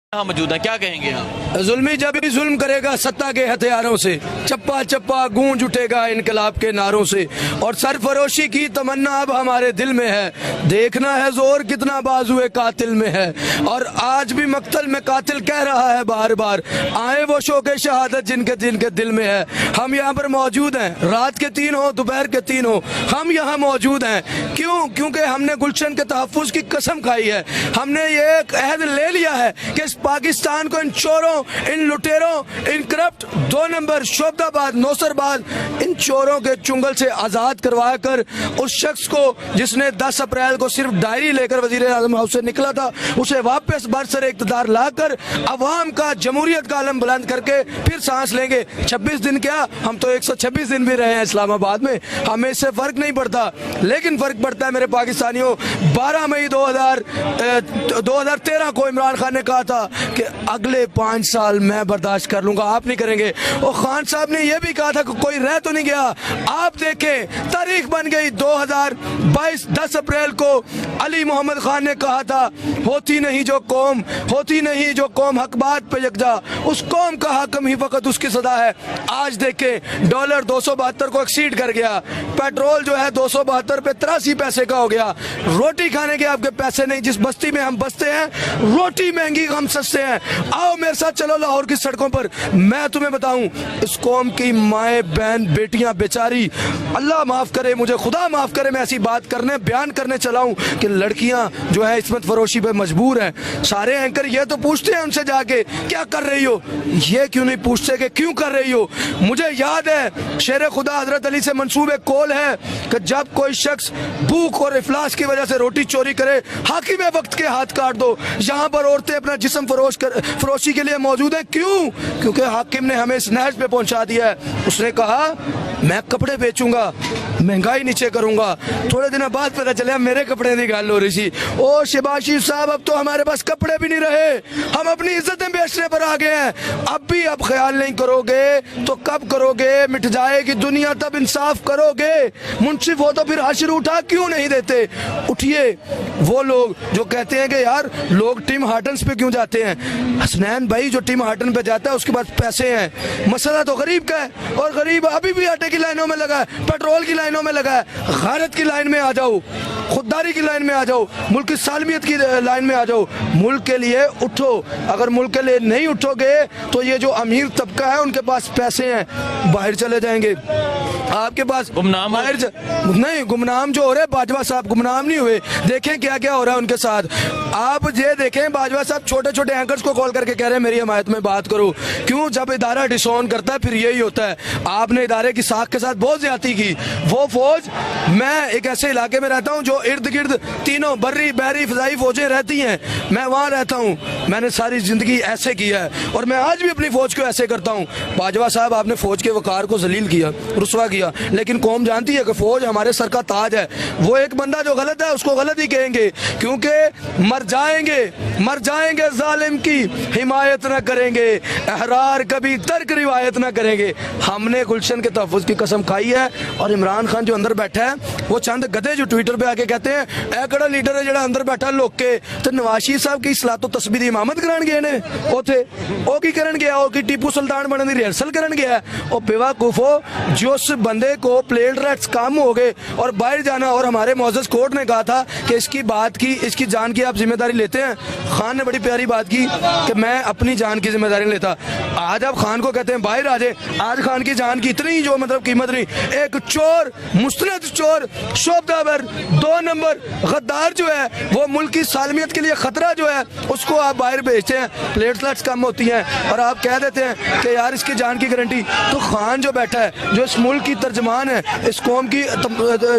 यहाँ मौजूद है, क्या कहेंगे आप? जुल्मी जब भी जुल्म करेगा सत्ता के हथियारों से, चप्पा चप्पा गूंज उठेगा इनकलाब के नारों से। और सरफरोशी की तमन्ना अब हमारे दिल में है, देखना है जोर कितना बाजुए कातिल में है। और आज भी मक्तल में कातिल कह रहा है बार बार, आए वो शौक़े शहादत जिनके जिनके दिल में है। हम यहाँ पर मौजूद हैं, रात के 3 हो दोपहर के 3 हो, हम यहाँ मौजूद हैं। क्यों? क्योंकि हमने गुलशन के तहफ़्फ़ुज़ की कसम खाई है। हमने ये अहद ले लिया है कि पाकिस्तान को इन चोरों, इन लुटेरों, इन करप्ट 2 नंबर शोबदाबाद, नौसरबाद, इन चोरों के चुंगल से आज़ाद करवा कर उस शख्स को जिसने 10 अप्रैल को सिर्फ डायरी लेकर वज़ीर आज़म हाउस से निकला था, उसे वापस बरसरे इक़्तिदार लाकर अवाम का जमहूरियत का आलम बुलंद करके फिर सांस लेंगे। 26 दिन क्या, हम तो 126 दिन भी रहे हैं इस्लामाबाद में, हमें इससे फ़र्क नहीं पड़ता। लेकिन फ़र्क पड़ता है मेरे पाकिस्तानियों। 12 मई 2013 को इमरान खान ने कहा था कि अगले 5 साल मैं बर्दाश्त कर लूंगा, आप नहीं करेंगे। और खान साहब ने यह भी कहा था कि कोई रह तो नहीं गया। आप देखें, तारीख बन गई 2022 10 अप्रैल को अली मोहम्मद खान ने कहा था, होती नहीं जो कौम, होती नहीं जो कौम हक बात पे यकजा, उस कौम का हाकम ही फकत उसकी सदा है। आज देखें, डॉलर 272 को एक्सीड कर गया, पेट्रोल जो है 272 पे 83 पैसे का हो गया। रोटी खाने के आपके पैसे नहीं, जिस बस्ती में हम बसते हैं रोटी महंगी हम सस्ते हैं। आओ मेरे साथ चलो लाहौर की सड़कों पर, मैं तुम्हें बताऊं इस कौम की माएँ बहन बेटियां बेचारी, अल्लाह माफ करे, मुझे खुदा माफ करे मैं ऐसी बात करने बयान करने चलाऊं कि लड़कियां जो है इस्मत फरोशी पे मजबूर हैं। सारे एंकर ये तो पूछते हैं उनसे जाके क्या कर रही हो, ये क्यों नहीं पूछते कि क्यों कर रही हो। मुझे याद है शेर खुदा हजरत अली से मंसूब एक कौल है कि जब कोई शख्स भूख और इफलास की वजह से रोटी चोरी करे, हाकिम वक्त के हाथ काट दो। यहाँ पर औरतें अपना जिस्म फरोशी के लिए मौजूद है। क्यों? क्योंकि हाकिम ने हमें इस नहज पे पहुंचा दिया है। उसने कहा मैं कपड़े बेचूंगा, महंगाई नीचे करूंगा। थोड़े दिन बाद पता चला मेरे कपड़े की गल हो रही थी। ओ शबाशी साहब, अब तो हमारे पास कपड़े भी नहीं रहे, हम अपनी इज्जतें बेचने पर आ गए हैं। अब ख्याल नहीं करोगे तो कब करोगे? मिट जाएगी दुनिया तब इंसाफ करोगे। मुंसिफ हो तो फिर हश्र उठा क्यों नहीं देते? उठिए। वो लोग जो कहते हैं कि यार लोग टिम हार्टन्स पे क्यों जाते हैं, हसनैन भाई जो टिम हार्टन पे जाता है उसके पास पैसे हैं। मसला तो गरीब का है, और गरीब अभी भी आटे की लाइनों में लगा है, पेट्रोल की लाइनों में लगा है। गैरत की लाइन में आ जाओ, खुददारी की लाइन में आ जाओ, मुल्क की सालमियत की लाइन में आ जाओ। मुल्क के लिए उठो। अगर मुल्क के लिए नहीं उठोगे तो ये जो अमीर तबका है उनके पास पैसे हैं, बाहर चले जाएंगे। आपके पास गुमनाम नहीं, गुमनाम जो हो रहे बाजवा साहब गुमनाम नहीं हुए। देखें क्या क्या हो रहा है उनके साथ। आप ये देखें, बाजवा साहब छोटे छोटे एंकर्स को कॉल करके कह रहे हैं मेरी हमायत में बात करो। क्यों? जब इदारा डिसोन करता है फिर यही होता है। आपने इदारे की साख के साथ बहुत ज्यादती की। वो फौज, मैं एक ऐसे इलाके में रहता हूँ जो इर्द गिर्द तीनों बर्री बहरी फजाई फौजें रहती हैं, मैं वहाँ रहता हूँ। मैंने सारी जिंदगी ऐसे किया है और मैं आज भी अपनी फौज को ऐसे करता हूँ। बाजवा साहब आपने फौज के वकार को जलील किया, रुसवा किया, लेकिन कौम जानती है कि फौज हमारे सर का ताज है। वो एक बंदा जो गलत है उसको गलत ही कहेंगे, क्योंकि मर जाएंगे जालिम की हिमायत न करेंगे, अहरार कभी तर्क रिवायत न करेंगे। हमने गुलशन के तहफ़्फ़ुज़ की कसम खाई है। और इमरान खान जो अंदर बैठा है, वो चंद गधे जो ट्विटर पे आके कहते हैं एकड़ा लीडर है जो अंदर बैठा लोग के, तो नवाशी साहब की सलातो तस्बीह दी इमामत करान गए ने उथे, ओ की करन गया, ओ की टीपू सुल्तान बनने की रिहर्सल करन गया। और बेवकूफो, जिस बंदे को प्लेट राइट्स कम हो गए और बाहर जाना, और हमारे मोअज़्ज़ज़ कोर्ट ने कहा था कि इसकी बात की, इसकी जान की आप जिम्मेदारी लेते हैं। खान ने बड़ी प्यारी बात की कि मैं अपनी जान की जिम्मेदारी लेता। आज आप खान को कहते हैं बाहर आ जाए। आज खान की जान की इतनी जो मतलब कीमत नहीं। एक चोर, मुस्तनद चोर, शोबदावर 2 नंबर गद्दार जो है, वो मुल्क की सालमियत के लिए खतरा जो है, उसको आप बाहर भेजते हैं। प्लेटलेट्स कम होती हैं और आप कह देते हैं कि यार इसकी जान की गारंटी। तो खान जो बैठा है, जो इस मुल्क की तर्जमान है, इस कौम की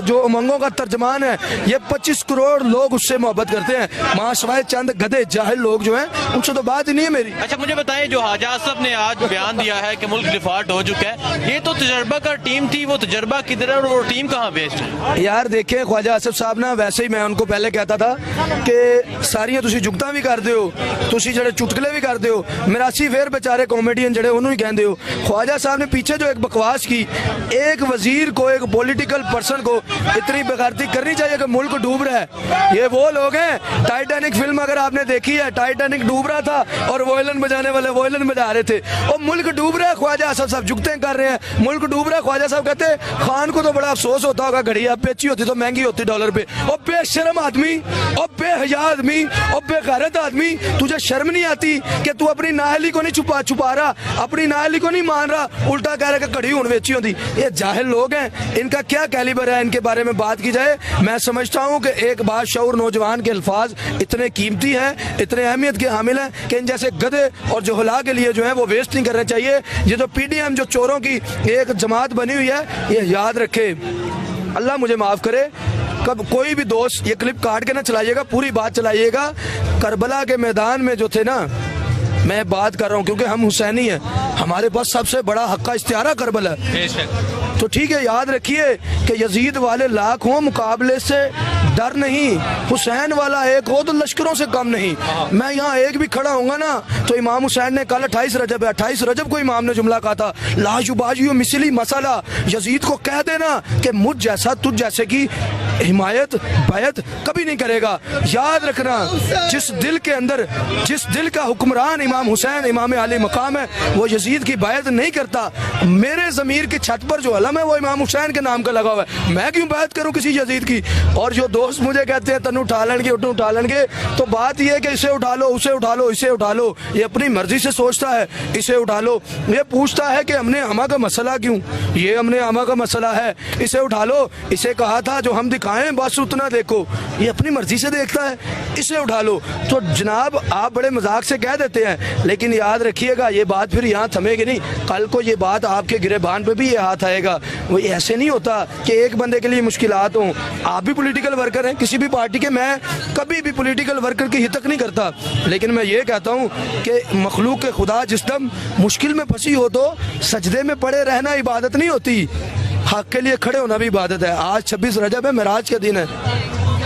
जो उमंगों का तर्जमान है, ये 25 करोड़ लोग उससे मोहब्बत करते हैं। माशवाए चंद गधे जाहिल लोग जो हैं, उनसे तो बात ही नहीं है मेरी। अच्छा मुझे बताएं, जो हाजा साहब ने आज बयान दिया है कि मुल्क डिफॉल्ट हो चुका है, ये तो तजर्बा का टीम थी, वो तजर्बा किधर है और वो टीम कहाँ बेस्ड है? यार देखें, ख्वाजा आसिफ साहब ना, वैसे ही मैं उनको पहले कहता था कि सारियां तुसी जुगतां भी करते हो, तुसी जड़े चुटकले भी करते हो, मिरासी फेर बेचारे कॉमेडियन जड़े उन्होंने ही कहते हो। ख्वाजा साहब ने पीछे जो एक बकवास की, एक वजीर को, एक पॉलिटिकल पर्सन को इतनी बेगैरती करनी चाहिए कि मुल्क डूब रहा है। ये वो लोग हैं टाइटल टाइटैनिक फिल्म अगर आपने देखी है, टाइटैनिक डूब रहा था और वोयलन बजाने वाले वोयलन बजा रहे थे। और मुल्क डूब रहा है, ख्वाजा साहब सब जुगते कर रहे हैं, मुल्क डूब रहा है। ख्वाजा साहब कहते हैं खान को तो बड़ा अफसोस होता होगा, घड़ी अब बेची होती तो महंगी होती $1 पे। और बेशर्म आदमी, और बेहया आदमी, और बेगैरत आदमी, तुझे शर्म नहीं आती कि तू अपनी नाअहली को नहीं छुपा रहा, अपनी नाअहली को नहीं मान रहा, उल्टा कह रहा कि घड़ी हुन बेची होती। ये जाहिल लोग हैं, इनका क्या कैलिबर है, इनके बारे में बात की जाए। मैं समझता हूँ कि एक बाशऊर नौजवान के अल्फाज इतने कीमती हैं, इतने अहमियत के हामिल हैं कि इन जैसे गधे और जोहला के लिए जो है वो वेस्ट नहीं करने चाहिए। ये जो PDM जो चोरों की एक जमात बनी हुई है, ये याद रखे, अल्लाह मुझे माफ करे, कब कोई भी दोस्त ये क्लिप काट के ना चलाइएगा, पूरी बात चलाइएगा। करबला के मैदान में जो थे ना, मैं बात कर रहा हूँ क्योंकि हम हुसैनी हैं, हमारे पास सबसे बड़ा हक्का इख्तियार करबला है। तो ठीक है, याद रखिए कि यजीद वाले लाख हों, मुकाबले से डर नहीं, हुसैन वाला एक हो तो लश्करों से कम नहीं। मैं यहाँ एक भी खड़ा होऊंगा ना तो इमाम हुसैन ने कल 28 रजब है, 28 रजब को इमाम ने जुमला कहा था, लाजुबाजियो मिसली मसला, यजीद को कह देना कि मुझ जैसा तुझ जैसे की हिमायत बैत कभी नहीं करेगा। याद रखना, जिस दिल के अंदर, जिस दिल का हुक्मरान इमाम हुसैन इमाम आली मकाम है, वो यजीद की बैत नहीं करता। मेरे ज़मीर की छत पर जो अलम है वो इमाम हुसैन के नाम का लगा हुआ है, मैं क्यों बैत करूं किसी यजीद की। और जो दोस्त मुझे कहते हैं तनु उठा लेंगे उठा लेंगे, तो बात यह है कि इसे उठा लो, उसे उठा लो, इसे उठा लो, ये अपनी मर्जी से सोचता है, इसे उठा लो। ये पूछता है कि हमने अमा का मसला क्यों, ये हमने अमा का मसला है, इसे उठा लो, इसे कहा था जो हम दिखाएं बस उतना देखो, ये अपनी मर्जी से देखता है, इसे उठा लो। तो जनाब आप बड़े मजाक से कह देते हैं, लेकिन याद रखिएगा ये बात फिर यहाँ थमेगी नहीं, कल को ये बात आपके गिरेबान पे भी ये हाथ आएगा। वो ऐसे नहीं होता कि एक बंदे के लिए मुश्किलात हों। आप भी पॉलिटिकल वर्कर हैं किसी भी पार्टी के, मैं कभी भी पॉलिटिकल वर्कर की हितक नहीं करता, लेकिन मैं ये कहता हूँ कि मखलूक के खुदा जिस दम मुश्किल में फंसी हो तो सजदे में पड़े रहना इबादत नहीं होती, हक के लिए खड़े होना भी इबादत है। आज 26 रजब है, मेराज का दिन है,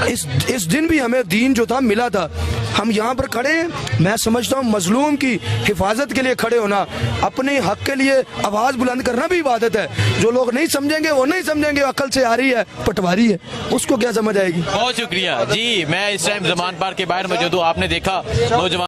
इस दिन भी हमें दीन जो था मिला था, हम यहाँ पर खड़े हैं। मैं समझता हूँ मजलूम की हिफाजत के लिए खड़े होना, अपने हक के लिए आवाज़ बुलंद करना भी इबादत है। जो लोग नहीं समझेंगे वो नहीं समझेंगे, अकल से आ रही है पटवारी है, उसको क्या समझ आएगी। बहुत शुक्रिया जी। मैं इस टाइम जमान पार्क के बाहर मौजूद हूँ, आपने देखा नौजवान